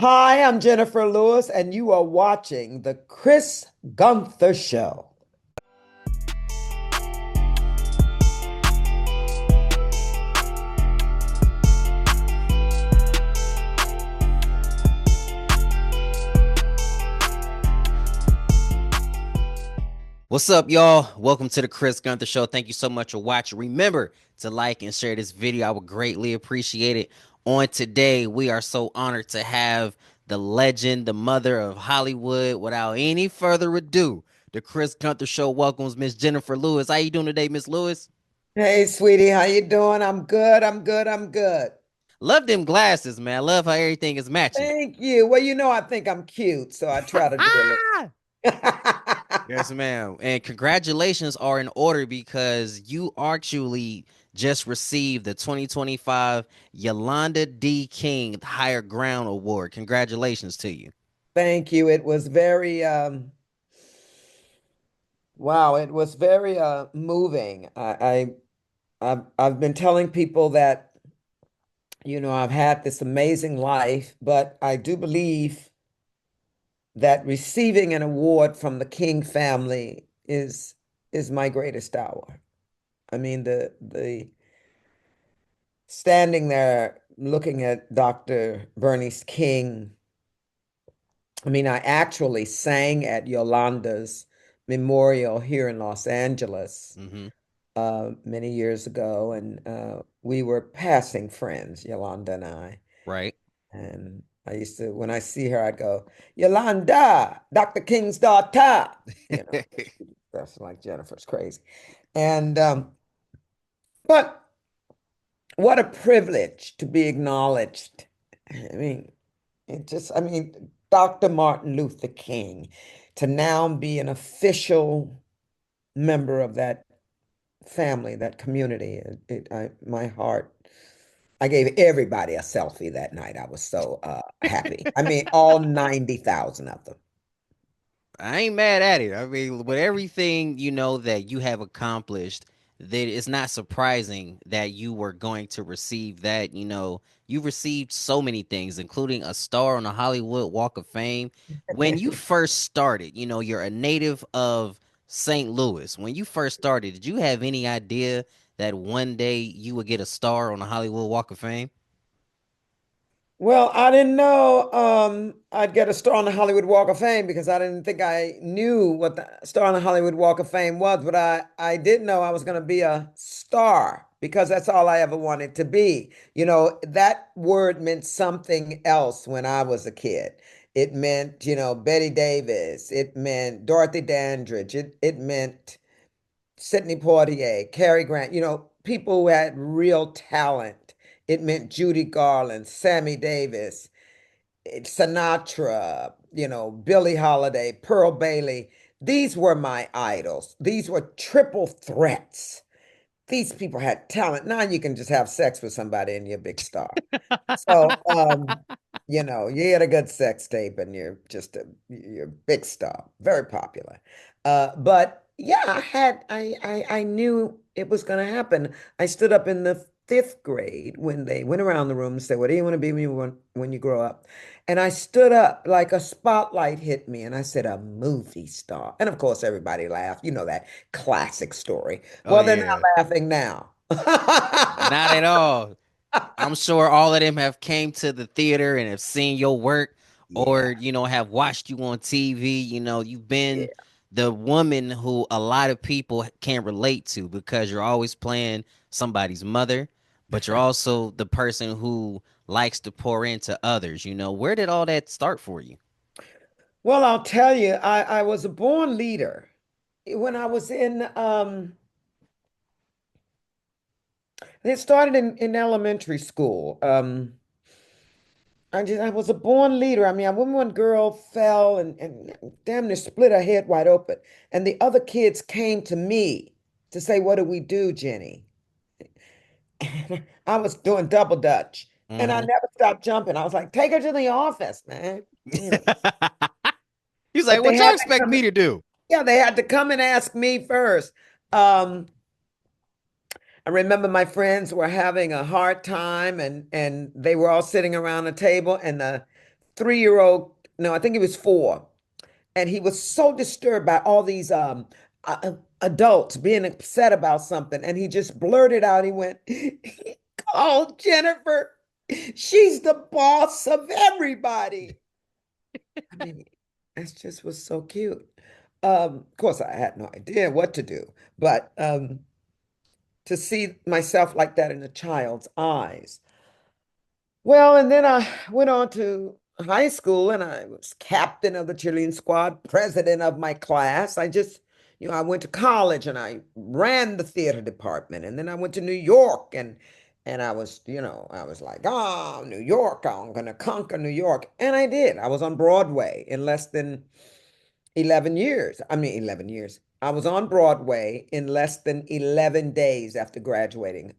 Hi, I'm Jenifer Lewis, and you are watching The Chris Gunther Show. What's up, y'all? Welcome to the Chris Gunther Show. Thank you so much for watching. Remember to like and share this video. I would greatly appreciate it. On today, we are so honored to have the legend, the mother of Hollywood. Without any further ado, the Chris Gunther Show welcomes Miss Jenifer Lewis. How you doing today, Miss Lewis? Hey, sweetie, how you doing? I'm good. I'm good. I'm good. Love them glasses, man. I love how everything is matching. Thank you. Well, I think I'm cute, so I try to do a little. Yes, ma'am. And congratulations are in order because you actually just received the 2025 Yolanda D King Higher Ground Award. Congratulations to you. Thank you. It was very wow, it was very moving. I've been telling people that, I've had this amazing life, but I do believe that receiving an award from the King family is my greatest hour. I mean, the standing there looking at Dr. Bernice King. I mean, I actually sang at Yolanda's memorial here in Los Angeles Hmm. many years ago, and we were passing friends, Yolanda and I. Right. And I used to, when I see her, I'd go, Yolanda, Dr. King's daughter. You know, that's like Jennifer's crazy. And, but what a privilege to be acknowledged. I mean, Dr. Martin Luther King, to now be an official member of that family, that community, my heart. I gave everybody a selfie that night. I was so happy. I mean, all 90,000 of them. I ain't mad at it. I mean, with everything that you have accomplished, that it's not surprising that you were going to receive that. You received so many things, including a star on the Hollywood Walk of Fame. When you first started, you're a native of St. Louis. When you first started, did you have any idea that one day you would get a star on the Hollywood Walk of Fame? Well, I didn't know I'd get a star on the Hollywood Walk of Fame because I didn't think I knew what the star on the Hollywood Walk of Fame was, but I did know I was going to be a star because that's all I ever wanted to be. That word meant something else when I was a kid. It meant, Betty Davis. It meant Dorothy Dandridge. It meant Sidney Poitier, Cary Grant, people who had real talent. It meant Judy Garland, Sammy Davis, Sinatra, Billie Holiday, Pearl Bailey. These were my idols. These were triple threats. These people had talent. Now you can just have sex with somebody and you're a big star. So, you had a good sex tape and you're a big star, very popular. But yeah, I knew it was going to happen. I stood up in the fifth grade when they went around the room and said, "What do you want to be when you grow up?" And I stood up like a spotlight hit me, and I said, "A movie star." And of course, everybody laughed. You know that classic story. Oh Well, they're not yeah, laughing now. not at all. I'm sure all of them have came to the theater and have seen your work Yeah, or have watched you on TV. You've been yeah. the woman who a lot of people can relate to because you're always playing somebody's mother, but you're also the person who likes to pour into others. Where did all that start for you? Well, I'll tell you, I was a born leader. When I was it started in elementary school. I was a born leader. I mean, I remember one girl fell and damn near split her head wide open. And the other kids came to me to say, "What do we do, Jenny?" I was doing double dutch and I Hmm. never stopped jumping. I was like, "Take her to the office, man." He's like, But they what y'all had to expect come, me to do? yeah, they had to come and ask me first. Um, I remember my friends were having a hard time and they were all sitting around a table and the 3-year-old, no, I think he was 4, and he was so disturbed by all these adults being upset about something, and he just blurted out. He went, "Oh, Jennifer, she's the boss of everybody." I mean, that just was so cute. Of course, I had no idea what to do, but to see myself like that in a child's eyes. Well, and then I went on to high school and I was captain of the cheerleading squad, president of my class. I went to college and I ran the theater department. And then I went to New York and I was like, oh, New York, I'm gonna conquer New York. And I did. I was on Broadway in less than 11 years. I mean, 11 years. I was on Broadway in less than 11 days after graduating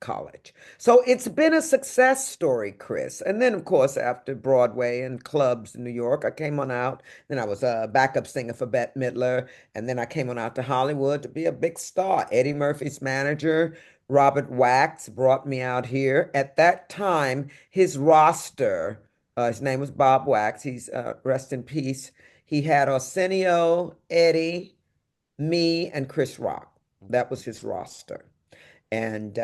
college. So it's been a success story, Chris. And then, of course, after Broadway and clubs in New York, I came on out. Then I was a backup singer for Bette Midler. And then I came on out to Hollywood to be a big star. Eddie Murphy's manager, Robert Wax, brought me out here. At that time, his roster, his name was Bob Wax. He's rest in peace. He had Arsenio, Eddie, me, and Chris Rock. That was his roster. And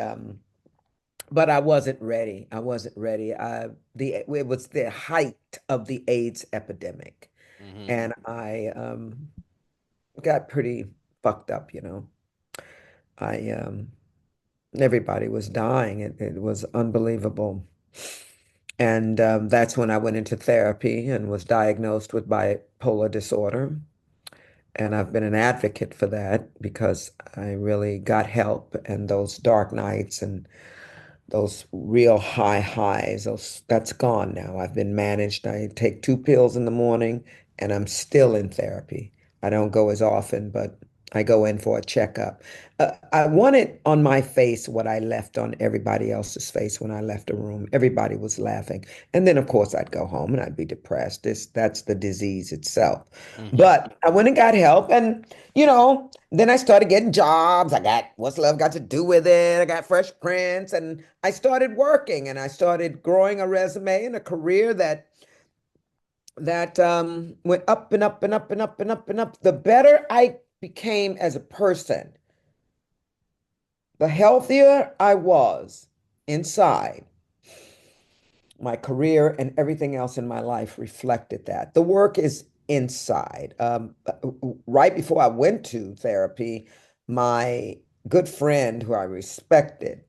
but I wasn't ready. I wasn't ready. It was the height of the AIDS epidemic, Hmm. and I got pretty fucked up, I everybody was dying. It was unbelievable. And that's when I went into therapy and was diagnosed with bipolar disorder. And I've been an advocate for that because I really got help and those dark nights and those real high highs, that's gone now. I've been managed. I take 2 pills in the morning and I'm still in therapy. I don't go as often, but I go in for a checkup. I wanted on my face what I left on everybody else's face when I left a room. Everybody was laughing. And then, of course, I'd go home and I'd be depressed. That's the disease itself. Hmm. But I went and got help. And, then I started getting jobs. I got What's Love Got to Do with It? I got Fresh Prince. And I started working and I started growing a resume and a career that went up and up and up and up and up and up. The better I became as a person, the healthier I was inside. My career and everything else in my life reflected that. The work is inside. Right before I went to therapy, my good friend who I respected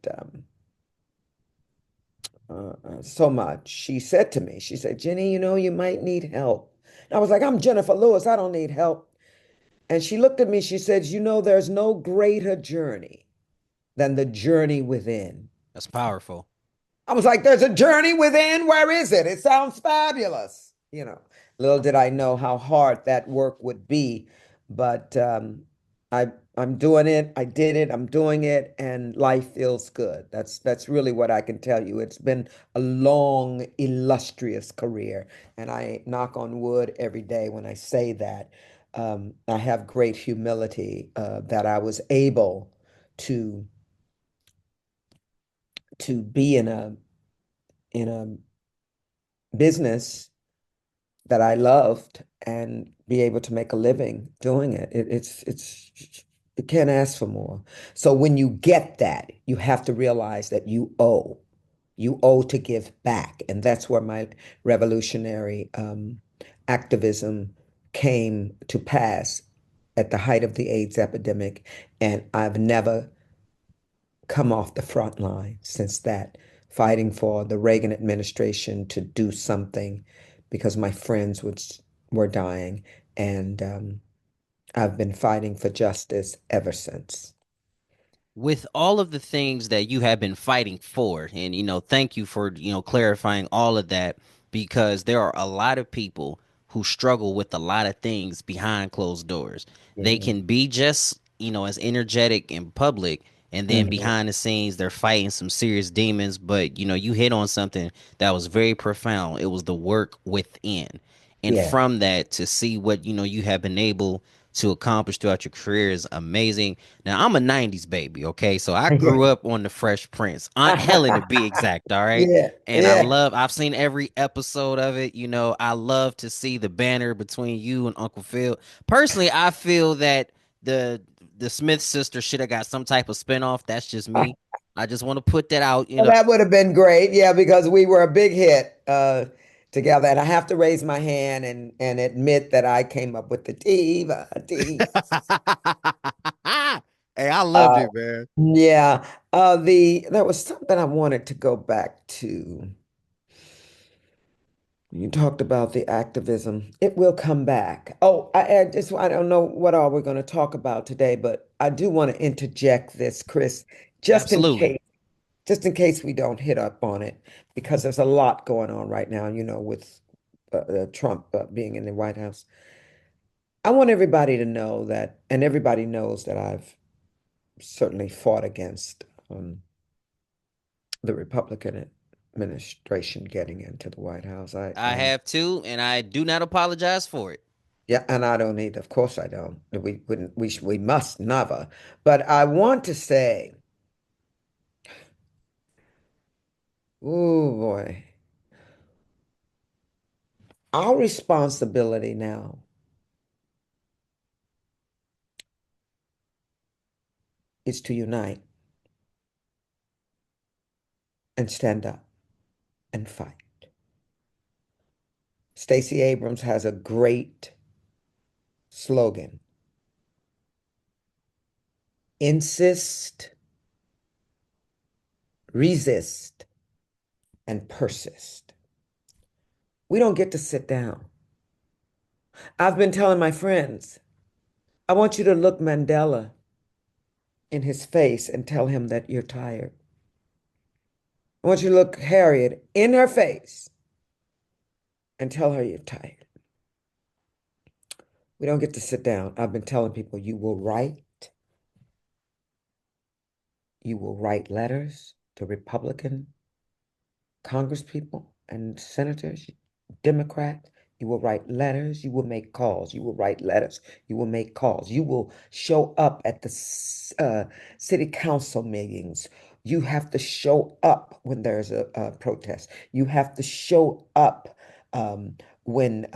so much, she said to me, she said, Jenny, you might need help. And I was like, I'm Jenifer Lewis. I don't need help. And she looked at me, she said, there's no greater journey than the journey within. That's powerful. I was like, there's a journey within. Where is it? It sounds fabulous. Little did I know how hard that work would be, but I I'm doing it. I did it. I'm doing it, and life feels good. That's really what I can tell you. It's been a long, illustrious career, and I knock on wood every day when I say that. I have great humility that I was able to be in a business that I loved and be able to make a living doing it. You can't ask for more. So when you get that, you have to realize that you owe. You owe to give back. And that's where my revolutionary activism came to pass at the height of the AIDS epidemic. And I've never come off the front line since that, fighting for the Reagan administration to do something because my friends were dying. And I've been fighting for justice ever since. With all of the things that you have been fighting for, and thank you for clarifying all of that, because there are a lot of people who struggle with a lot of things behind closed doors. They Yeah. can be just as energetic in public, and then Mhm. behind the scenes they're fighting some serious demons. But you hit on something that was very profound. It was the work within, and Yeah. from that to see what you have been able to accomplish throughout your career is amazing. Now, I'm a 90s baby, okay? So I Yeah. grew up on The Fresh Prince, Aunt Helen to be exact, all right? Yeah, And yeah. I've seen every episode of it. You know, I love to see the banner between you and Uncle Phil. Personally, I feel that the the Smith sisters should have got some type of spinoff. That's just me. I just want to put that out, you Well, know. that would have been great. Yeah, because we were a big hit together. And I have to raise my hand and admit that I came up with the diva, diva. Hey, I loved Uh, it, man. yeah. There was something I wanted to go back to. You talked about the activism. It will come back. Oh, I don't know what all we're going to talk about today, but I do want to interject this, Chris, just in Absolutely. case, just in case we don't hit up on it, because there's a lot going on right now, with Trump being in the White House. I want everybody to know that, and everybody knows that I've certainly fought against the Republican administration getting into the White House. I have too, and I do not apologize for it. Yeah, and I don't either. Of course I don't. We wouldn't, we must never. But I want to say, oh boy, our responsibility now is to unite and stand up and fight. Stacey Abrams has a great slogan: insist, resist, and persist. We don't get to sit down. I've been telling my friends, I want you to look Mandela in his face and tell him that you're tired. I want you to look Harriet in her face and tell her you're tired. We don't get to sit down. I've been telling people you will write letters to Republican congresspeople and senators, Democrats. You will write letters. You will make calls. You will write letters. You will make calls. You will show up at the city council meetings. You have to show up when there's a protest. You have to show up when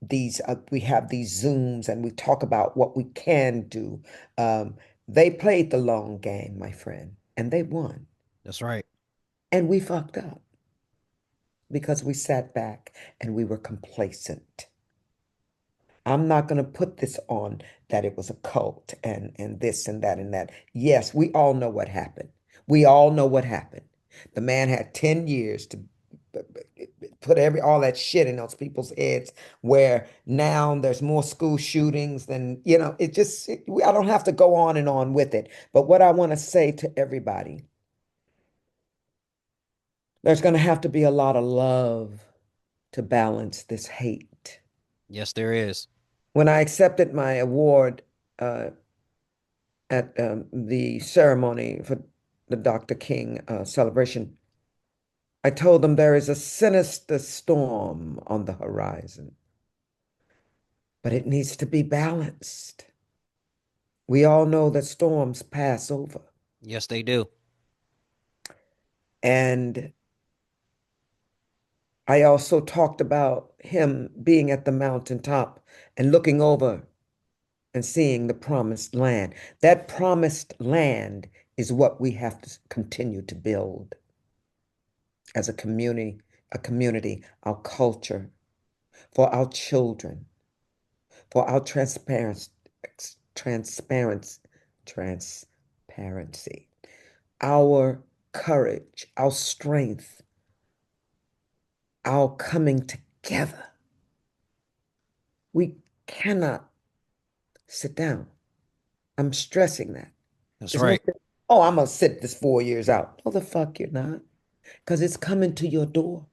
these we have these Zooms and we talk about what we can do. Um, they played the long game, my friend, and they won. That's right. And we fucked up because we sat back and we were complacent. I'm not going to put this on that it was a cult and this and that and that. Yes, we all know what happened. We all know what happened. The man had 10 years to put every all that shit in those people's heads where now there's more school shootings than, I don't have to go on and on with it. But what I want to say to everybody, there's going to have to be a lot of love to balance this hate. Yes, there is. When I accepted my award uh, at the ceremony for the Dr. King celebration, I told them there is a sinister storm on the horizon, but it needs to be balanced. We all know that storms pass over. Yes, they do. And I also talked about him being at the mountaintop and looking over and seeing the promised land. That promised land is what we have to continue to build as our culture, for our children, for our transparency, transparency, our courage, our strength, our coming together. We cannot sit down. I'm stressing that. That's There's no, right. oh, I'm gonna sit this 4 years out. No, the fuck you're not. Because it's coming to your door.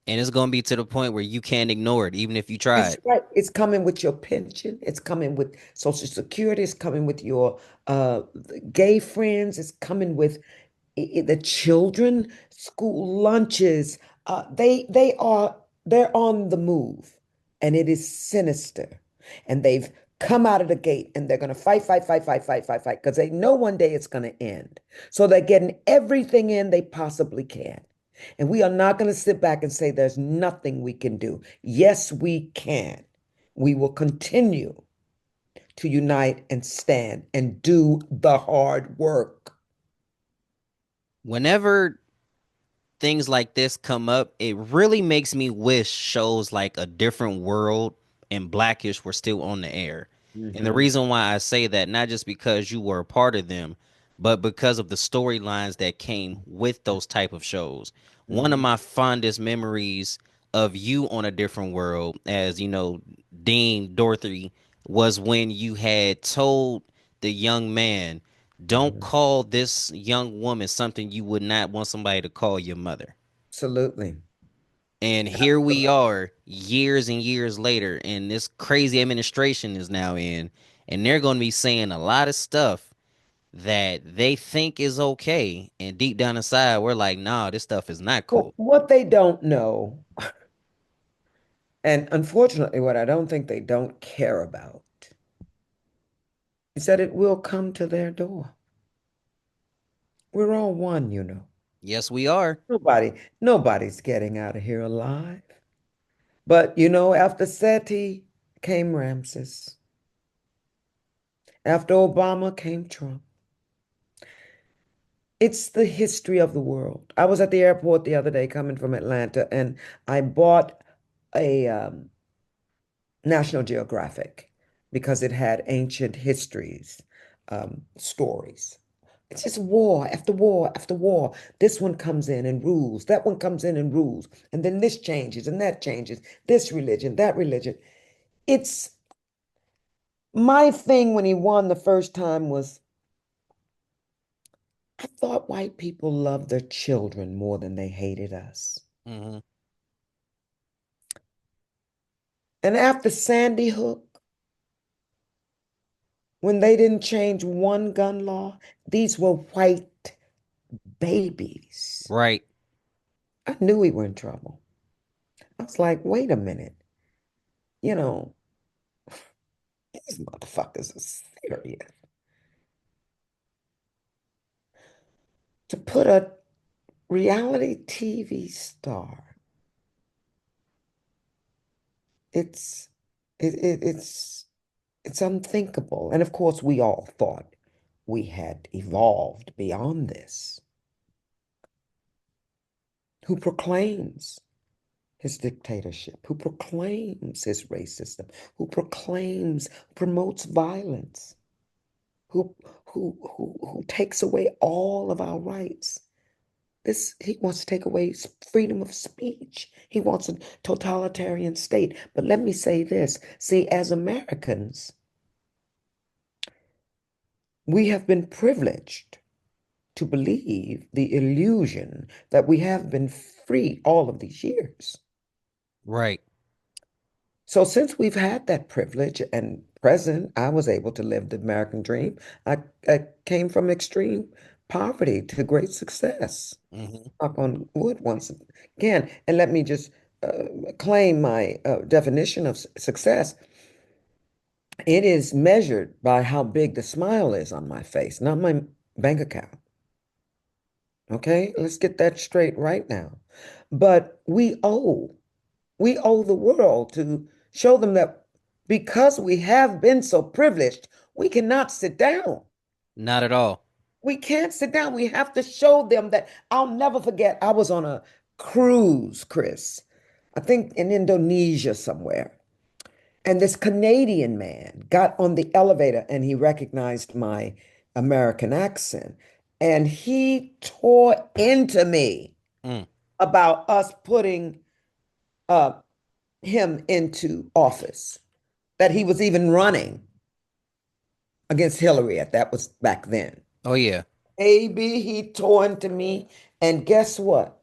And it's gonna be to the point where you can't ignore it, even if you That's tried. right. It's coming with your pension. It's coming with Social Security. It's coming with your gay friends. It's coming with the children, school lunches. They're on the move, and it is sinister. And they've come out of the gate and they're going to fight, fight, fight, fight, fight, fight, fight, because they know one day it's going to end. So they're getting everything in they possibly can. And we are not going to sit back and say there's nothing we can do. Yes, we can. We will continue to unite and stand and do the hard work. Whenever things like this come up, it really makes me wish shows like A Different World and Blackish were still on the air. And the Mhm, reason why I say that, not just because you were a part of them, but because of the storylines that came with those type of shows. One of mhm. my fondest memories of you on A Different World, as you know, Dean Dorothy, was when you had told the young man, don't Mhm. call this young woman something you would not want somebody to call your mother. Absolutely. And here we are years and years later, and this crazy administration is now in, and they're going to be saying a lot of stuff that they think is okay. And deep down inside, we're like, nah, this stuff is not Well, cool. what they don't know, and unfortunately, what I don't think they don't care about, is that it will come to their door. We're all one, you know. Yes, we are. Nobody's getting out of here alive. But you know, after Seti came Ramses. After Obama came Trump. It's the history of the world. I was at the airport the other day coming from Atlanta, and I bought a National Geographic because it had ancient histories, stories. It's just war after war after war. This one comes in and rules. That one comes in and rules. And then this changes and that changes. This religion, that religion. It's my thing when he won the first time was I thought white people loved their children more than they hated us. Hmm. And after Sandy Hook, when they didn't change one gun law, these were white babies. Right. I knew we were in trouble. I was like, wait a minute. You know, these motherfuckers are serious. To put a reality TV star, it's it's it's unthinkable. And of course, we all thought we had evolved beyond this. Who proclaims his dictatorship, who proclaims his racism, who proclaims, promotes violence, who who takes away all of our rights. This he wants to take away freedom of speech. He wants a totalitarian state. But let me say this. See, as Americans, we have been privileged to believe the illusion that we have been free all of these years. Right. So since we've had that privilege and present, I was able to live the American dream. I came from extreme poverty to great success. Hmm. Knock on wood once again. And let me just claim my definition of success. It is measured by how big the smile is on my face, not my bank account. Okay, let's get that straight right now. But we owe the world to show them that because we have been so privileged, we cannot sit down. Not at all. We can't sit down. We have to show them that I'll never forget. I was on a cruise, Chris, I think in Indonesia somewhere. And this Canadian man got on the elevator and he recognized my American accent. And he tore into me Mm. about us putting uh, him into office, that he was even running against Hillary at that was back then. Oh, yeah. Maybe he tore into me, and guess what?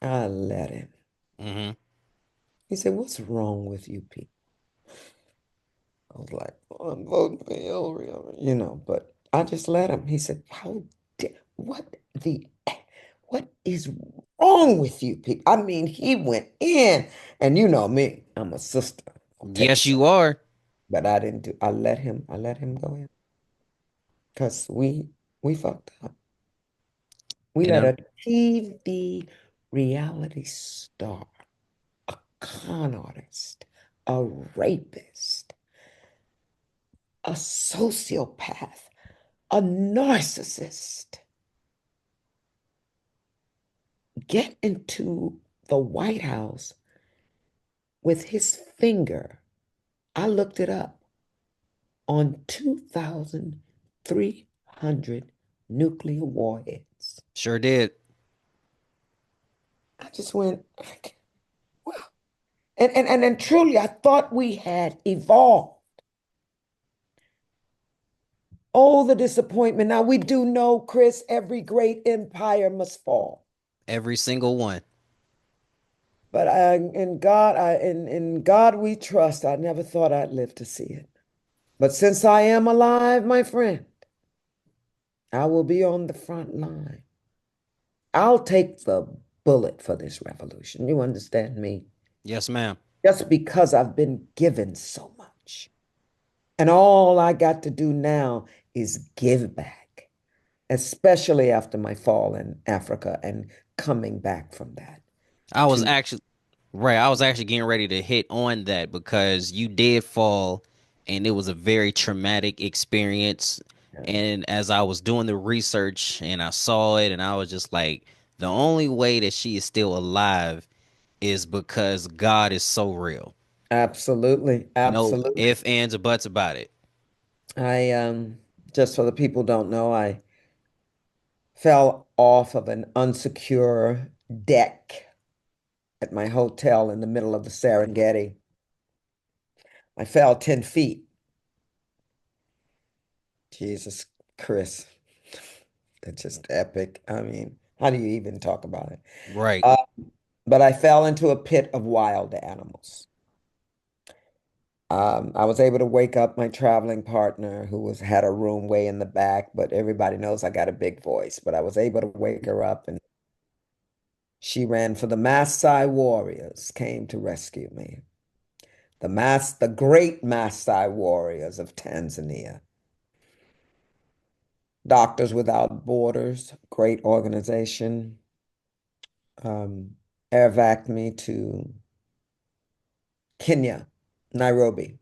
I let him. Hmm. He said, "What's wrong with you people?" I was like, "Oh, I'm voting for Hillary, but I just let him. He said, what is wrong with you people?" I mean, he went in, and you know me, I'm a sister. I'll take Yes, some. you are. But I didn't do, I let him go in because we fucked up. We And let a TV reality star, a con artist, a rapist, a sociopath, a narcissist get into the White House with his finger. I looked it up on 2,300 nuclear warheads. sure did. I just went, wow. And truly, I thought we had evolved. Oh, the disappointment. Now, we do know, Chris, every great empire must fall. Every single one. But in God we trust. I never thought I'd live to see it. But since I am alive, my friend, I will be on the front line. I'll take the bullet for this revolution. You understand me? Yes, ma'am. Just because I've been given so much. And all I got to do now is give back, especially after my fall in Africa and coming back from that I was to actually right. I was actually getting ready to hit on that because you did fall and it was a very traumatic experience. And as I was doing the research and I saw it and I was just like, the only way that she is still alive is because God is so real. absolutely, No absolutely. ifs, ands, or buts about it. I just so the people don't know, I fell off of an unsecure deck at my hotel in the middle of the Serengeti. I fell 10 feet. Jesus, Chris, it's just epic. I mean, how do you even talk about it? Right. Uh, but I fell into a pit of wild animals. I was able to wake up my traveling partner who was had a room way in the back, but everybody knows I got a big voice. But I was able to wake her up and she ran for the Maasai warriors, came to rescue me. The great Maasai warriors of Tanzania. Doctors Without Borders, great organization, um, airvac me to Kenya, Nairobi,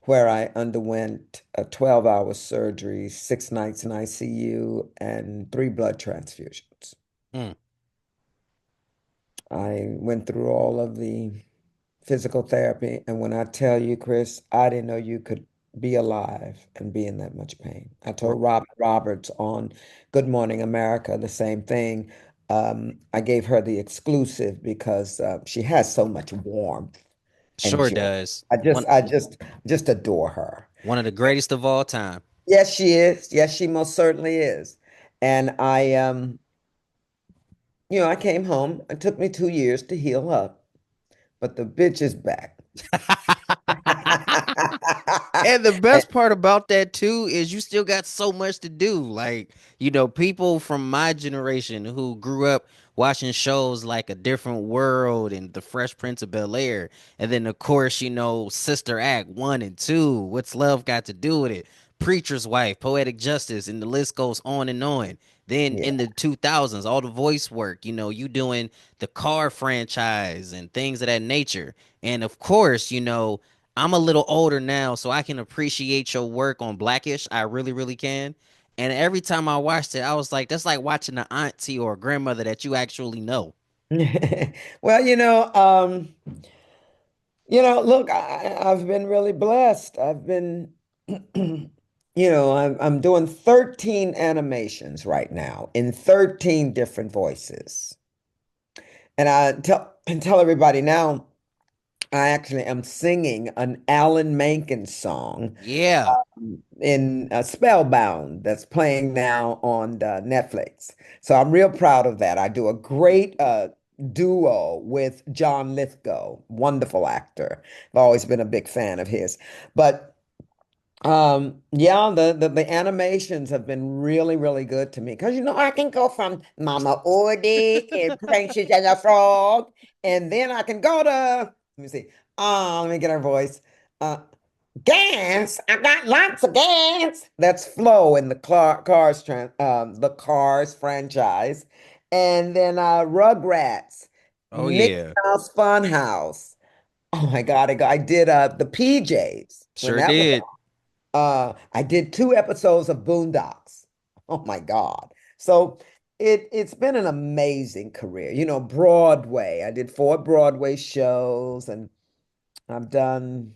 where I underwent a 12-hour surgery, 6 nights in ICU, and 3 blood transfusions. Mm. I went through all of the physical therapy, and when I tell you, Chris, I didn't know you could be alive and be in that much pain. I R- told Robin Roberts on Good Morning America the same thing. I gave her the exclusive because she has so much warmth and Sure joy. does. I just, I just, just adore her. One of the greatest of all time. Yes, she is. Yes, she most certainly is. And I came home. It took me 2 years to heal up, but the bitch is back. And the best part about that too is you still got so much to do. Like, people from my generation who grew up watching shows like A Different World and The Fresh Prince of Bel-Air. And then of course, Sister Act 1 and 2. What's Love Got to Do with It? Preacher's Wife, Poetic Justice, and the list goes on and on. Then Yeah. in the 2000s, all the voice work, you doing the car franchise and things of that nature. And of course, I'm a little older now, so I can appreciate your work on Blackish. I really, really can. And every time I watched it, I was like, that's like watching an auntie or a grandmother that you actually know. Well, look, I've been really blessed. I've been, I'm doing 13 animations right now in 13 different voices. And I tell everybody now, I actually am singing an Alan Menken song Yeah, in Spellbound that's playing now on Netflix. So I'm real proud of that. I do a great duo with John Lithgow, wonderful actor. I've always been a big fan of his. But yeah, the animations have been really, really good to me because I can go from Mama Ordy and Princess and the Frog, and then I can go to let me see. Let me get her voice. Gas. I got lots of gas. That's Flo in the the Cars franchise. And then Rugrats, Oh Mickey yeah, Mouse Funhouse. Oh my God, I did the PJs when sure that was did. I did 2 episodes of Boondocks. Oh my God. So it's been an amazing career. You know, Broadway. I did 4 Broadway shows and I've done,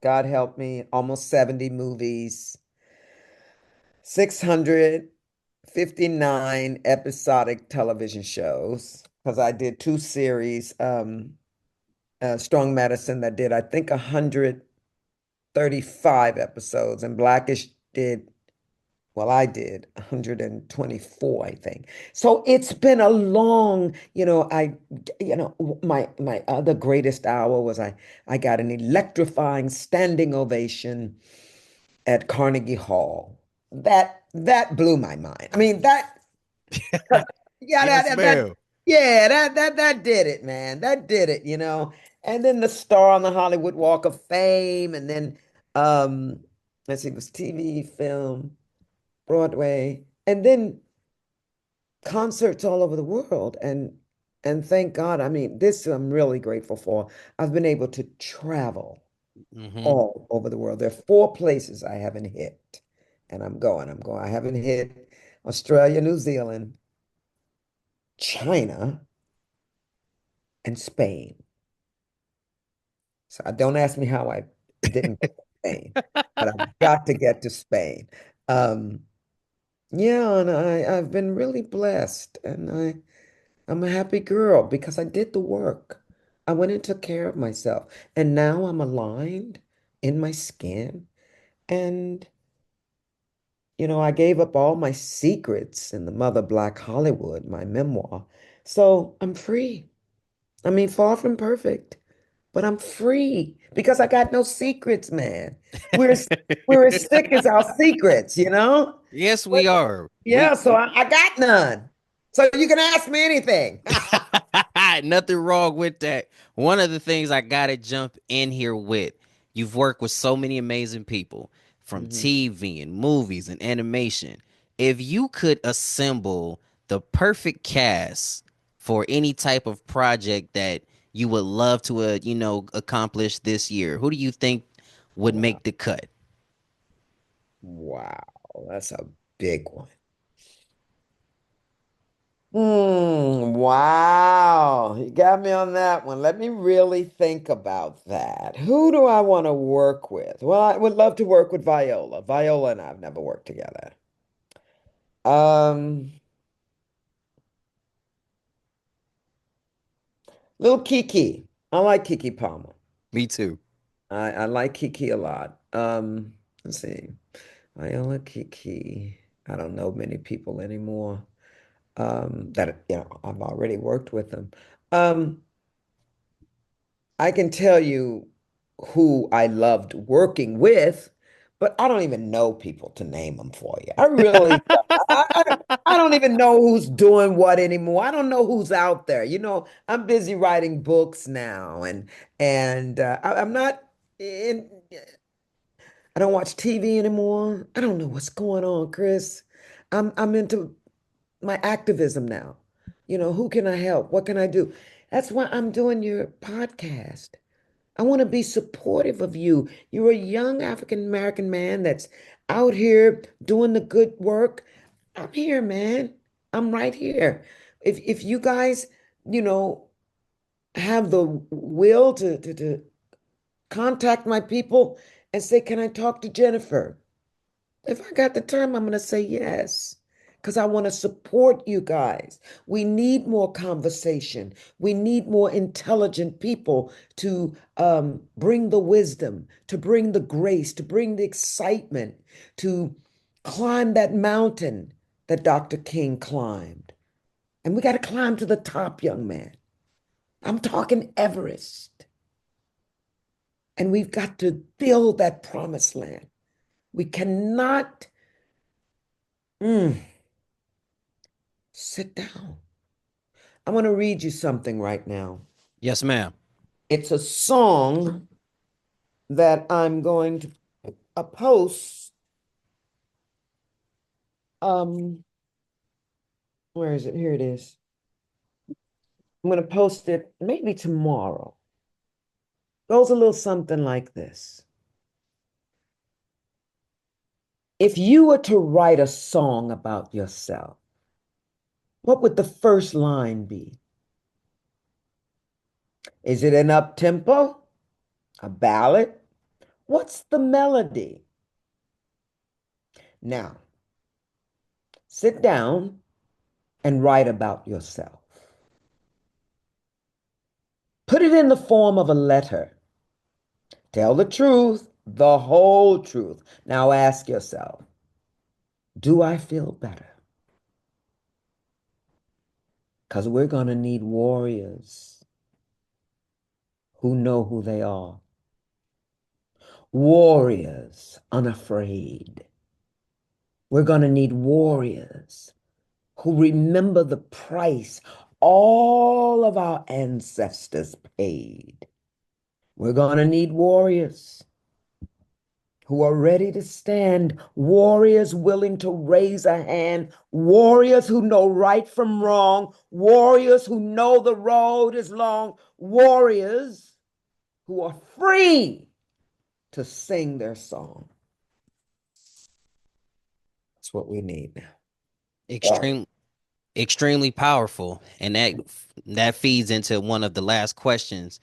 God help me, almost 70 movies, 659 episodic television shows, because I did 2 series, Strong Medicine that did, I think, 135 episodes, and Blackish did, well, I did 124, I think. So it's been a long, my other greatest hour was I got an electrifying standing ovation at Carnegie Hall. That blew my mind. I mean, yeah, Yes, ma'am. that did it, man. That did it, you know. And then the star on the Hollywood Walk of Fame, and then um, let's see, it was TV, film, Broadway, and then concerts all over the world. And thank God, I mean, this I'm really grateful for. I've been able to travel Hmm. all over the world. There are 4 places I haven't hit, and I'm going. I haven't hit Australia, New Zealand, China, and Spain. So don't ask me how I didn't get to Spain, but I've got to get to Spain. Um, yeah, and I've been really blessed, and I'm a happy girl because I did the work. I went and took care of myself, and now I'm aligned in my skin, and I gave up all my secrets in the Mother Black Hollywood, my memoir. So I'm free. I mean, far from perfect, but I'm free because I got no secrets, man. We're as- we're as sick as our secrets, you know? Yes, But we are. yeah, so I got none. So you can ask me anything. Nothing wrong with that. One of the things I gotta jump in here with, you've worked with so many amazing people from Mhm. TV and movies and animation. If you could assemble the perfect cast for any type of project that you would love to, accomplish this year, who do you think would Wow. make the cut? Wow. That's a big one. Wow. You got me on that one. Let me really think about that. Who do I want to work with? Well, I would love to work with Viola. Viola and I have never worked together. Um, Little Kiki. I like Kiki Palmer. Me too. I like Kiki a lot. Let's see. Viola Kiki. I don't know many people anymore. That I've already worked with them. Um, I can tell you who I loved working with, but I don't even know people to name them for you. I really don't. I don't even know who's doing what anymore. I don't know who's out there. I'm busy writing books now, and I'm not in. I don't watch TV anymore. I don't know what's going on, Chris. I'm into my activism now. Who can I help? What can I do? That's why I'm doing your podcast. I want to be supportive of you. You're a young African American man that's out here doing the good work. I'm here, man. I'm right here. If you guys, you know, have the will to contact my people and say, can I talk to Jenifer? If I got the time, I'm going to say yes because I want to support you guys. We need more conversation. We need more intelligent people to bring the wisdom, to bring the grace, to bring the excitement, to climb that mountain that Dr. King climbed. And we got to climb to the top, young man. I'm talking Everest. And we've got to build that promised land. We cannot mm, sit down. I want to read you something right now. Yes, ma'am. It's a song that I'm going to post. Um, where is it? Here it is. I'm going to post it maybe tomorrow. Goes a little something like this. If you were to write a song about yourself, what would the first line be? Is it an up-tempo? A ballad? What's the melody? Now, sit down and write about yourself. Put it in the form of a letter. Tell the truth, the whole truth. Now ask yourself, do I feel better? Because we're going to need warriors who know who they are. Warriors unafraid. We're going to need warriors who remember the price all of our ancestors paid. We're going to need warriors who are ready to stand, warriors willing to raise a hand, warriors who know right from wrong, warriors who know the road is long, warriors who are free to sing their song. That's what we need now. Extreme, extremely powerful, and that feeds into one of the last questions.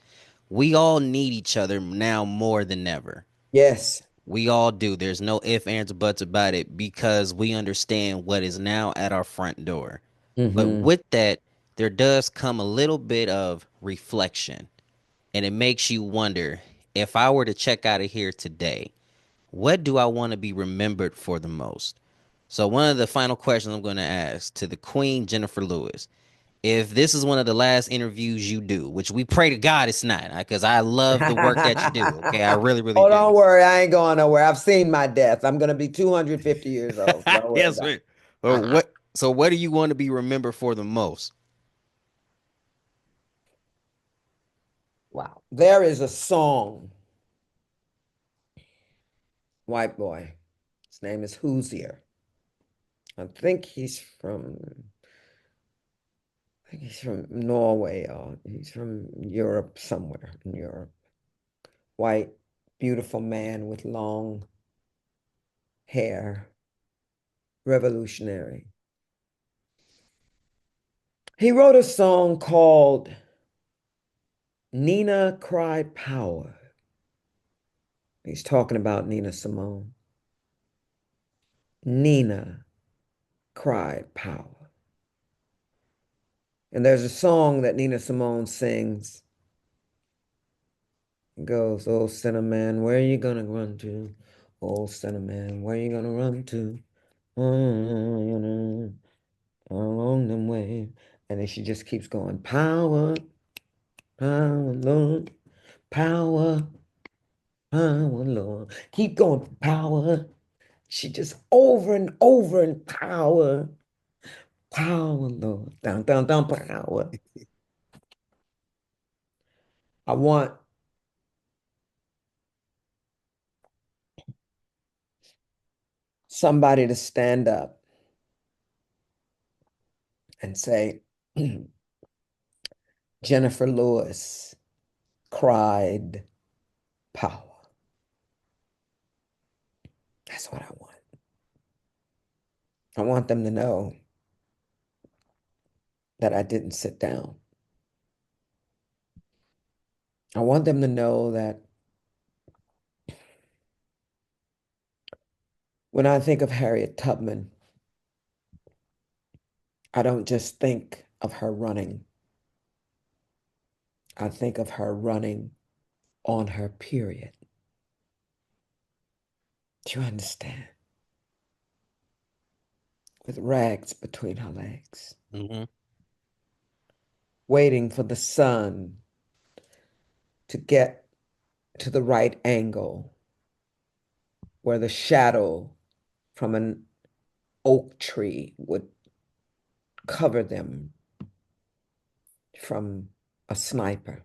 We all need each other now more than ever. Yes. We all do. There's no ifs, ands, or buts about it because we understand what is now at our front door. But Mm-hmm. with that, there does come a little bit of reflection, and it makes you wonder, if I were to check out of here today, what do I want to be remembered for the most? So, one of the final questions I'm going to ask to the Queen, Jenifer Lewis, if this is one of the last interviews you do, which we pray to God it's not, because I love the work that you do. Okay, I really, really Oh, do. don't worry. I ain't going nowhere. I've seen my death. I'm going to be 250 years old. Don't worry Yes, about man. Well, it. what? So, what do you want to be remembered for the most? Wow. There is a song, white boy. His name is Hoosier. I think he's from Norway or he's from Europe, somewhere in Europe. White, beautiful man with long hair, revolutionary. He wrote a song called Nina Cried Power. He's talking about Nina Simone. Nina cried power. And there's a song that Nina Simone sings. It goes, oh, Cinnamon, where you gonna run to? Oh, Cinnamon, where you gonna run to? Mm, along them way. And then she just keeps going, power, power, Lord, power, power, Lord. Keep going, power. She just over and over and power, power, Lord, down, down, down, power. I want somebody to stand up and say, Jenifer Lewis cried power. That's what I want. I want them to know that I didn't sit down. I want them to know that when I think of Harriet Tubman, I don't just think of her running. I think of her running on her period. Do you understand? With rags between her legs, Hmm. waiting for the sun to get to the right angle where the shadow from an oak tree would cover them from a sniper.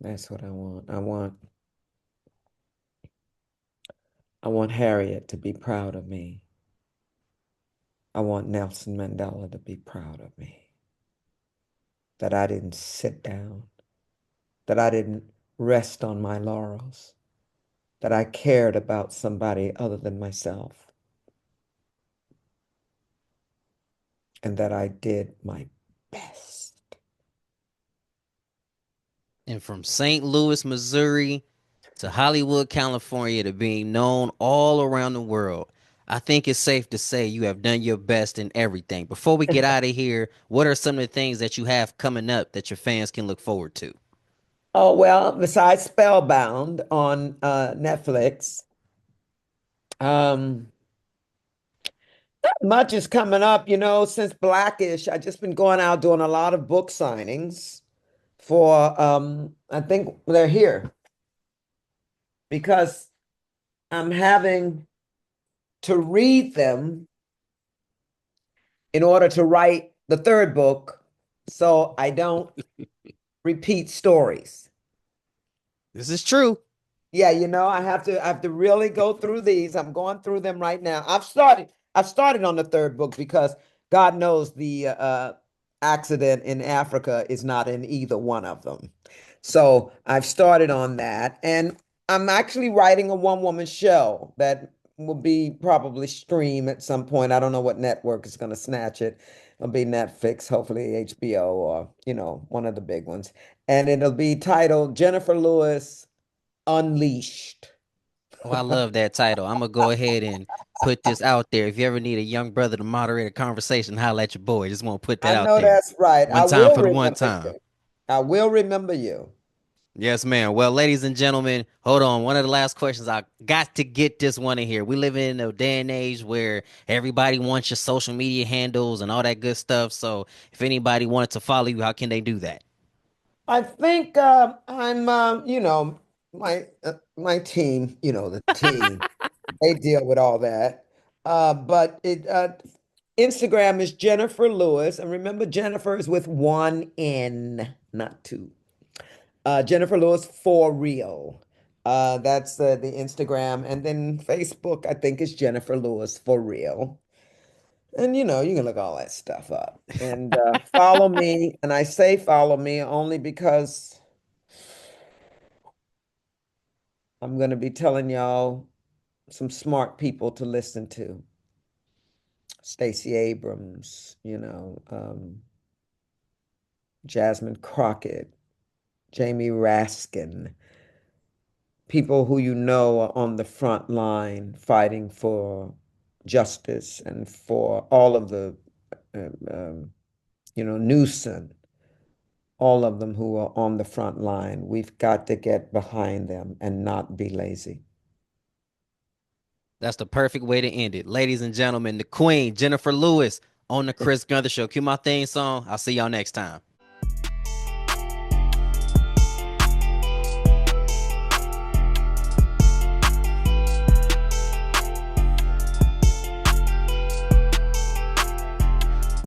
That's what I want. I want Harriet to be proud of me. I want Nelson Mandela to be proud of me. That I didn't sit down, that I didn't rest on my laurels, that I cared about somebody other than myself, and that I did my best. And from St. Louis, Missouri to Hollywood, California to being known all around the world, I think it's safe to say you have done your best in everything. Before we get out of here, what are some of the things that you have coming up that your fans can look forward to? Oh, well, besides Spellbound on Netflix, um, not much is coming up, since Blackish. I just been going out doing a lot of book signings for I think they're here because I'm having to read them in order to write the third book so I don't repeat stories. This is true. Yeah, I have to really go through these. I'm going through them right now. I've started on the third book because God knows the accident in Africa is not in either one of them. So I've started on that, and I'm actually writing a one-woman show that will be probably stream at some point. I don't know what network is going to snatch it. It'll be Netflix, hopefully HBO, or one of the big ones. And it'll be titled Jenifer Lewis Unleashed. Oh, I love that title. I'm gonna go ahead and put this out there. If you ever need a young brother to moderate a conversation, holla at your boy. Just want to put that I out know there. that's right. I One time will for the one remember time. you. I will remember you. Yes, ma'am. Well, ladies and gentlemen, hold on. One of the last questions. I got to get this one in here. We live in a day and age where everybody wants your social media handles and all that good stuff. So if anybody wanted to follow you, how can they do that? I think I'm, my team, the team, they deal with all that. But Instagram is Jenifer Lewis, and remember, Jennifer is with one N, not two. Jenifer Lewis for real. That's the Instagram, and then Facebook, I think, is Jenifer Lewis for real. And you can look all that stuff up and follow me. And I say follow me only because I'm going to be telling y'all some smart people to listen to. Stacey Abrams, Jasmine Crockett, Jamie Raskin, people who are on the front line fighting for justice and for all of the, um, um, Newsom, all of them who are on the front line. We've got to get behind them and not be lazy. That's the perfect way to end it. Ladies and gentlemen, the queen, Jenifer Lewis, on the Chris Gunther Show. Cue my theme song. I'll see y'all next time.